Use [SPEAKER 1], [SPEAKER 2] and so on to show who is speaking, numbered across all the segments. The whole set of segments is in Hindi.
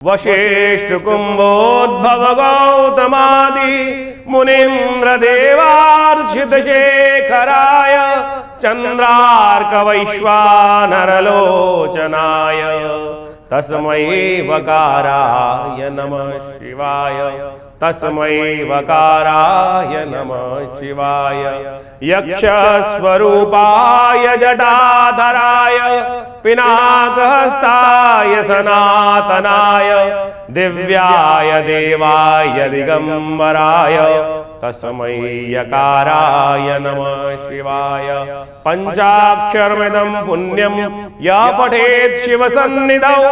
[SPEAKER 1] वशिष्ठ कुंभोद्भव गौतमादि मुनीन्द्र देवार्चित शेखराय चंद्रार्क वैश्वानरलोचनाय तस्मै वकाराय नमः शिवाय तस्मै वकाराय नमः शिवाय यक्ष स्वरूपाय जटाधराय पिनाकहस्ताय सनातनाय दिव्याय देवाय दिगंबराय तस्मै यकाराय नमः शिवाय पंचाक्षरमिदं पुण्यं य पठेत् शिवसन्निधौ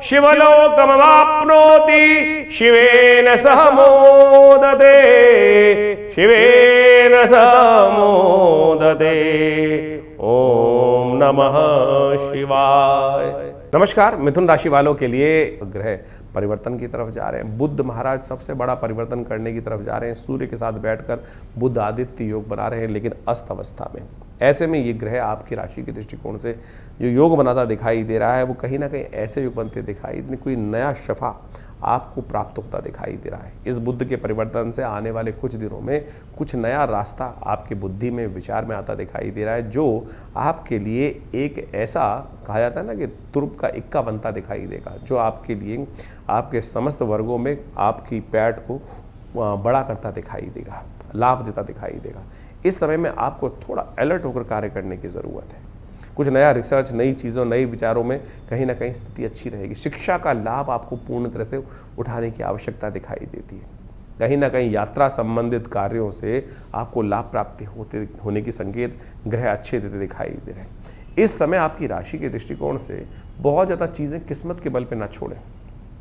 [SPEAKER 1] शिवलोकमवाप्नोति शिवेन सह मोदते शिवेन सह मोदते। ओम नमः शिवाय। नमस्कार। मिथुन राशि वालों के लिए ग्रह परिवर्तन की तरफ जा रहे हैं। बुद्ध महाराज सबसे बड़ा परिवर्तन करने की तरफ जा रहे हैं। सूर्य के साथ बैठकर बुद्ध आदित्य योग बना रहे हैं, लेकिन अस्त अवस्था में। ऐसे में ये ग्रह आपकी राशि के दृष्टिकोण से जो योग बनाता दिखाई दे रहा है, वो कहीं ना कहीं ऐसे योग बनते दिखाई, कोई नया शफा आपको प्राप्त होता दिखाई दे रहा है। इस बुद्ध के परिवर्तन से आने वाले कुछ दिनों में कुछ नया रास्ता आपकी बुद्धि में, विचार में आता दिखाई दे रहा है, जो आपके लिए एक ऐसा कहा जाता है ना कि तुर्प का इक्का बनता दिखाई देगा, जो आपके लिए आपके समस्त वर्गों में आपकी पैठ को बड़ा करता दिखाई देगा, लाभ देता दिखाई देगा। इस समय में आपको थोड़ा अलर्ट होकर कार्य करने की ज़रूरत है। कुछ नया रिसर्च, नई चीज़ों, नए विचारों में कहीं ना कहीं स्थिति अच्छी रहेगी। शिक्षा का लाभ आपको पूर्ण तरह से उठाने की आवश्यकता दिखाई देती है। कहीं ना कहीं यात्रा संबंधित कार्यों से आपको लाभ प्राप्ति होने की संकेत ग्रह अच्छे देते दिखाई दे रहे हैं। इस समय आपकी राशि के दृष्टिकोण से बहुत ज़्यादा चीज़ें किस्मत के बल पर ना छोड़ें।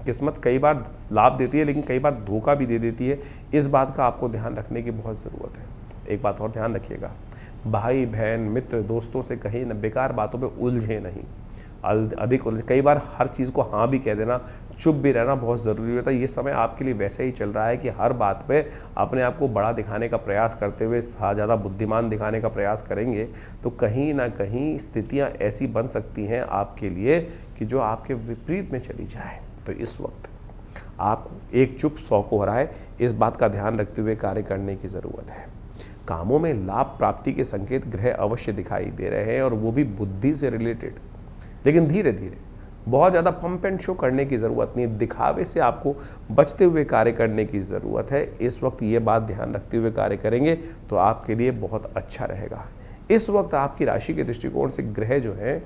[SPEAKER 1] किस्मत कई बार लाभ देती है, लेकिन कई बार धोखा भी दे देती है। इस बात का आपको ध्यान रखने की बहुत ज़रूरत है। एक बात और ध्यान रखिएगा, भाई बहन मित्र दोस्तों से कहीं न बेकार बातों में उलझे नहीं, अधिक उलझे। कई बार हर चीज़ को हाँ भी कह देना, चुप भी रहना बहुत ज़रूरी होता है। ये समय आपके लिए वैसे ही चल रहा है कि हर बात पे अपने आप को बड़ा दिखाने का प्रयास करते हुए, ज़्यादा बुद्धिमान दिखाने का प्रयास करेंगे तो कहीं ना कहीं स्थितियाँ ऐसी बन सकती हैं आपके लिए कि जो आपके विपरीत में चली जाए। तो इस वक्त आपको एक चुप 100 को हराए, इस बात का ध्यान रखते हुए कार्य करने की ज़रूरत है। कामों में लाभ प्राप्ति के संकेत ग्रह अवश्य दिखाई दे रहे हैं, और वो भी बुद्धि से रिलेटेड, लेकिन धीरे धीरे। बहुत ज़्यादा पंप एंड शो करने की ज़रूरत नहीं, दिखावे से आपको बचते हुए कार्य करने की ज़रूरत है। इस वक्त ये बात ध्यान रखते हुए कार्य करेंगे तो आपके लिए बहुत अच्छा रहेगा। इस वक्त आपकी राशि के दृष्टिकोण से ग्रह जो हैं,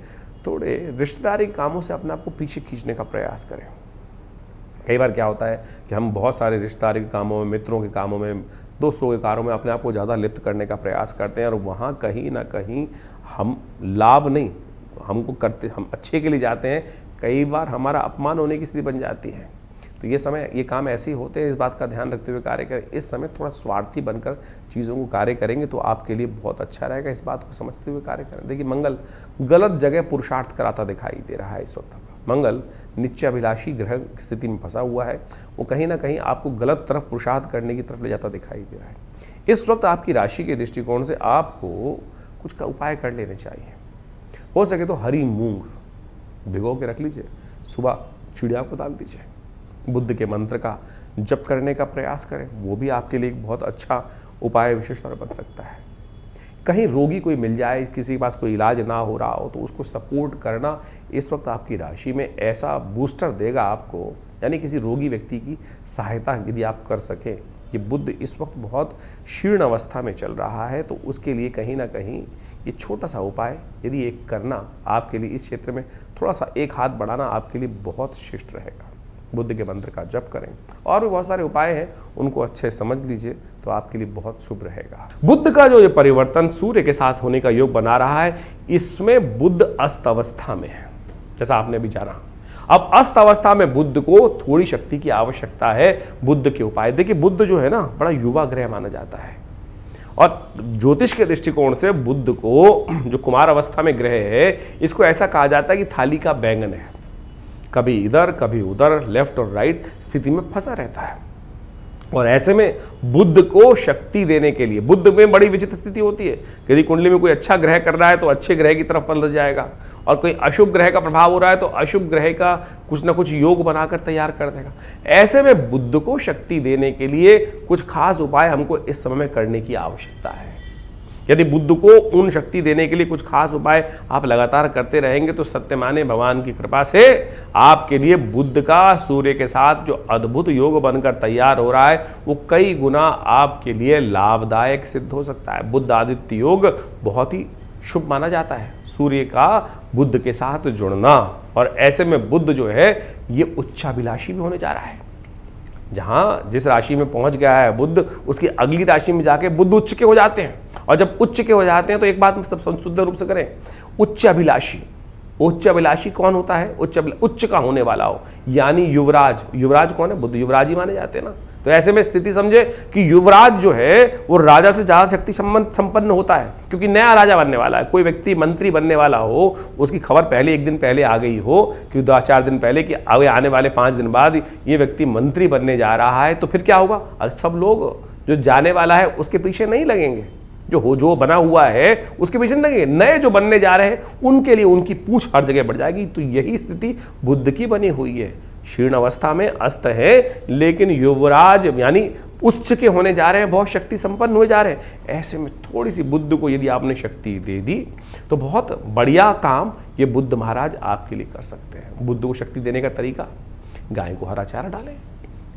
[SPEAKER 1] थोड़े रिश्तेदारी कामों से अपने आप को पीछे खींचने का प्रयास करें। कई बार क्या होता है कि हम बहुत सारे रिश्तेदारी के कामों में, मित्रों के कामों में, दोस्तों के कारों में अपने आप को ज़्यादा लिप्त करने का प्रयास करते हैं, और वहाँ कहीं ना कहीं हम लाभ नहीं, हमको करते, हम अच्छे के लिए जाते हैं, कई बार हमारा अपमान होने की स्थिति बन जाती है। तो ये समय, ये काम ऐसे ही होते हैं। इस बात का ध्यान रखते हुए कार्य करें। इस समय थोड़ा स्वार्थी बनकर चीज़ों को कार्य करेंगे तो आपके लिए बहुत अच्छा रहेगा। इस बात को समझते हुए कार्य करें। देखिए, मंगल गलत जगह पुरुषार्थ कराता दिखाई दे रहा है। इस वक्त मंगल नित्याभिलाषी ग्रह स्थिति में फंसा हुआ है, वो कहीं ना कहीं आपको गलत तरफ पुरुषार्थ करने की तरफ ले जाता दिखाई दे रहा है। इस वक्त आपकी राशि के दृष्टिकोण से आपको कुछ का उपाय कर लेने चाहिए। हो सके तो हरी मूंग भिगो के रख लीजिए, सुबह चिड़िया को डाल दीजिए, बुद्ध के मंत्र का जप करने का प्रयास करें, वो भी आपके लिए एक बहुत अच्छा उपाय विशेष तौर पर बन सकता है। कहीं रोगी कोई मिल जाए, किसी के पास कोई इलाज ना हो रहा हो, तो उसको सपोर्ट करना इस वक्त आपकी राशि में ऐसा बूस्टर देगा आपको, यानी किसी रोगी व्यक्ति की सहायता यदि आप कर सकें। ये बुद्ध इस वक्त बहुत शीर्ण अवस्था में चल रहा है, तो उसके लिए कहीं ना कहीं ये छोटा सा उपाय यदि एक करना आपके लिए, इस क्षेत्र में थोड़ा सा एक हाथ बढ़ाना आपके लिए बहुत शिष्ट रहेगा। बुद्ध के मंत्र का जप करें, और भी बहुत सारे उपाय हैं, उनको अच्छे समझ लीजिए तो आपके लिए बहुत शुभ रहेगा। बुद्ध का जो ये परिवर्तन सूर्य के साथ होने का योग बना रहा है, इसमें बुद्ध अस्त अवस्था में है, जैसा आपने अभी जाना। अब अस्त अवस्था में बुद्ध को थोड़ी शक्ति की आवश्यकता है। बुद्ध के उपाय देखिए, बुद्ध जो है ना, बड़ा युवा ग्रह माना जाता है, और ज्योतिष के दृष्टिकोण से बुद्ध को, जो कुमार अवस्था में ग्रह है, इसको ऐसा कहा जाता है कि थाली का बैंगन है, कभी इधर कभी उधर, लेफ्ट और राइट स्थिति में फंसा रहता है। और ऐसे में बुद्ध को शक्ति देने के लिए, बुद्ध में बड़ी विचित्र स्थिति होती है। यदि कुंडली में कोई अच्छा ग्रह कर रहा है तो अच्छे ग्रह की तरफ पलट जाएगा, और कोई अशुभ ग्रह का प्रभाव हो रहा है तो अशुभ ग्रह का कुछ ना कुछ योग बनाकर तैयार कर देगा। ऐसे में बुध को शक्ति देने के लिए कुछ खास उपाय हमको इस समय में करने की आवश्यकता है। यदि बुध को उन शक्ति देने के लिए कुछ खास उपाय आप लगातार करते रहेंगे तो सत्य माने भगवान की कृपा से आपके लिए बुध का सूर्य के साथ जो अद्भुत योग बनकर तैयार हो रहा है वो कई गुना आपके लिए लाभदायक सिद्ध हो सकता है। बुध आदित्य योग बहुत ही शुभ माना जाता है, सूर्य का बुध के साथ जुड़ना। और ऐसे में बुध जो है ये उच्चाभिलाषी भी होने जा रहा है। जहां जिस राशि में पहुंच गया है बुध, उसकी अगली राशि में जाके बुध उच्च के हो जाते हैं। और जब उच्च के हो जाते हैं तो एक बात सब शुद्ध रूप से करें, उच्च अभिलाषी। उच्च अभिलाषी कौन होता है? उच्च का होने वाला हो, यानी युवराज। युवराज कौन है? बुध युवराज ही माने जाते हैं ना। तो ऐसे में स्थिति समझे कि युवराज जो है वो राजा से ज्यादा शक्ति संपन्न होता है, क्योंकि नया राजा बनने वाला है। कोई व्यक्ति मंत्री बनने वाला हो, उसकी खबर पहले एक दिन पहले आ गई हो कि 2-4 दिन पहले कि आने वाले 5 दिन बाद ये व्यक्ति मंत्री बनने जा रहा है, तो फिर क्या होगा? सब लोग जो जाने वाला है उसके पीछे नहीं लगेंगे, जो बना हुआ है उसके पीछे नहीं लगेंगे। नए जो बनने जा रहे हैं उनके लिए उनकी पूछ हर जगह बढ़ जाएगी। तो यही स्थिति बुध की बनी हुई है। क्षीण अवस्था में अस्त है, लेकिन युवराज यानी उच्च के होने जा रहे हैं, बहुत शक्ति संपन्न हो जा रहे हैं। ऐसे में थोड़ी सी बुध को यदि आपने शक्ति दे दी तो बहुत बढ़िया काम ये बुध महाराज आपके लिए कर सकते हैं। बुध को शक्ति देने का तरीका, गाय को हरा चारा डालें।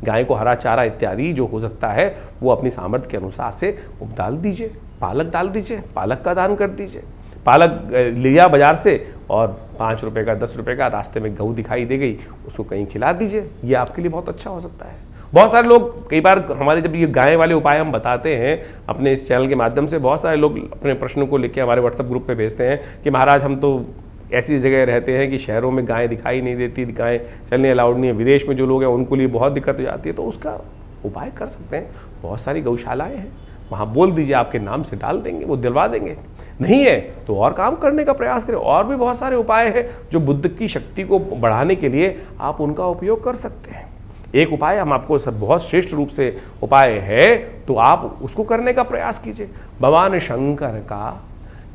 [SPEAKER 1] गाय को हरा चारा इत्यादि जो हो सकता है वो अपनी सामर्थ्य के अनुसार से डाल दीजिए। पालक डाल दीजिए, पालक का दान कर दीजिए। पालक लिया बाजार से और 5 रुपए का 10 रुपए का रास्ते में गऊ दिखाई दे गई, उसको कहीं खिला दीजिए। ये आपके लिए बहुत अच्छा हो सकता है। बहुत सारे लोग कई बार हमारे जब ये गाय वाले उपाय हम बताते हैं अपने इस चैनल के माध्यम से, बहुत सारे लोग अपने प्रश्नों को लेकर हमारे व्हाट्सएप ग्रुप पे भेजते हैं कि महाराज हम तो ऐसी जगह रहते हैं कि शहरों में गाय दिखाई नहीं देती, गाय चलने अलाउड नहीं है, विदेश में जो लोग हैं उनको लिए बहुत दिक्कत हो जाती है। तो उसका उपाय कर सकते हैं। बहुत सारी गौशालाएँ हैं, वहाँ बोल दीजिए आपके नाम से डाल देंगे, वो दिलवा देंगे। नहीं है तो और काम करने का प्रयास करें। और भी बहुत सारे उपाय हैं जो बुध की शक्ति को बढ़ाने के लिए आप उनका उपयोग कर सकते हैं। एक उपाय हम आपको सब बहुत श्रेष्ठ रूप से उपाय है तो आप उसको करने का प्रयास कीजिए। भगवान शंकर का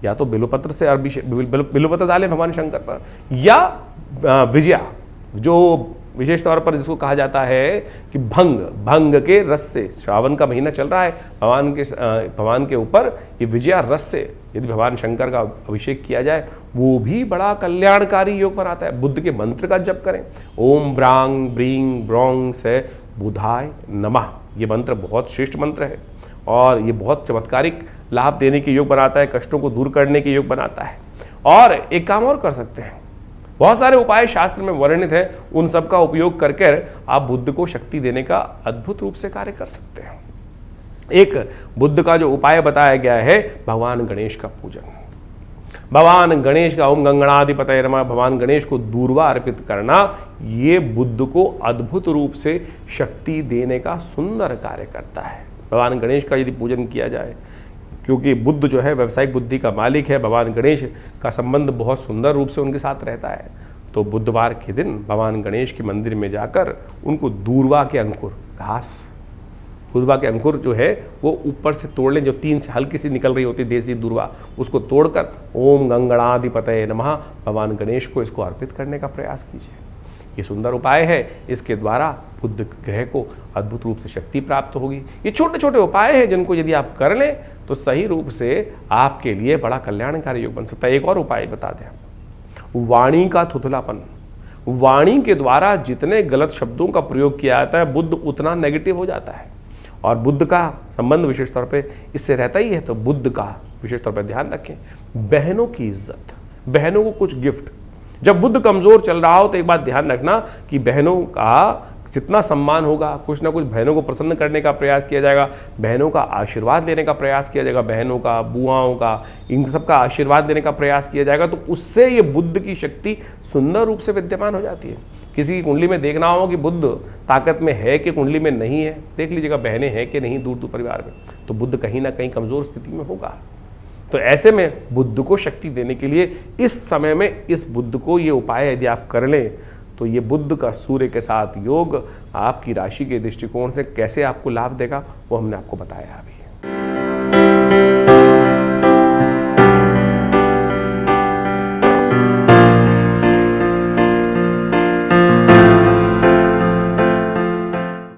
[SPEAKER 1] या तो बिल्वपत्र से बिल्वपत्र डालें भगवान शंकर पर, या विजया जो विशेष तौर पर जिसको कहा जाता है कि भंग के रस से, श्रावण का महीना चल रहा है, भगवान के ऊपर ये विजया रस से यदि भगवान शंकर का अभिषेक किया जाए वो भी बड़ा कल्याणकारी योग बनाता है। बुद्ध के मंत्र का जप करें, ओम ब्रांग ब्रींग ब्रोंग से बुधाय नमः। ये मंत्र बहुत श्रेष्ठ मंत्र है और ये बहुत चमत्कारिक लाभ देने के योग बनाता है, कष्टों को दूर करने के योग बनाता है। और एक काम और कर सकते हैं, बहुत सारे उपाय शास्त्र में वर्णित है, उन सब का उपयोग करके आप बुद्ध को शक्ति देने का अद्भुत रूप से कार्य कर सकते हैं। एक बुद्ध का जो उपाय बताया गया है भगवान गणेश का पूजन। भगवान गणेश का ओम गंगणाधिपतये नमः, भगवान गणेश को दूर्वा अर्पित करना, ये बुद्ध को अद्भुत रूप से शक्ति देने का सुंदर कार्य करता है। भगवान गणेश का यदि पूजन किया जाए, क्योंकि बुद्ध जो है व्यवसायिक बुद्धि का मालिक है, भगवान गणेश का संबंध बहुत सुंदर रूप से उनके साथ रहता है। तो बुधवार के दिन भगवान गणेश के मंदिर में जाकर उनको दूर्वा के अंकुर, घास दूर्वा के अंकुर जो है वो ऊपर से तोड़ लें, जो 3 से हल्की सी निकल रही होती है देसी दूर्वा, उसको तोड़कर ओम गंगणाधिपतये नमः भगवान गणेश को इसको अर्पित करने का प्रयास कीजिए। ये सुंदर उपाय है, इसके द्वारा बुध ग्रह को अद्भुत रूप से शक्ति प्राप्त होगी। ये छोटे छोटे उपाय हैं जिनको यदि आप कर लें तो सही रूप से आपके लिए बड़ा कल्याणकारी योग बन सकता है। एक और उपाय बता दें, वाणी का थुथलापन। वाणी के द्वारा जितने गलत शब्दों का प्रयोग किया जाता है बुध उतना नेगेटिव हो जाता है, और बुध का संबंध विशेष तौर पे इससे रहता ही है। तो बुध का विशेष तौर पर ध्यान रखें। बहनों की इज्जत, बहनों को कुछ गिफ्ट। जब बुध कमजोर चल रहा हो तो एक बात ध्यान रखना कि बहनों का जितना सम्मान होगा, कुछ ना कुछ बहनों को प्रसन्न करने का प्रयास किया जाएगा, बहनों का आशीर्वाद लेने का प्रयास किया जाएगा, बहनों का, बुआओं का, इन सब का आशीर्वाद देने का प्रयास किया जाएगा। तो उससे ये बुध की शक्ति सुंदर रूप से विद्यमान हो जाती है। किसी की कुंडली में देखना हो कि बुध ताकत में है कि कुंडली में नहीं है, देख लीजिएगा बहनें हैं कि नहीं दूर दूर परिवार में, तो बुध कहीं ना कहीं कमजोर स्थिति में होगा। तो ऐसे में बुध को शक्ति देने के लिए इस समय में इस बुध को ये उपाय यदि आप कर लें तो ये बुध का सूर्य के साथ योग आपकी राशि के दृष्टिकोण से कैसे आपको लाभ देगा वो हमने आपको बताया अभी।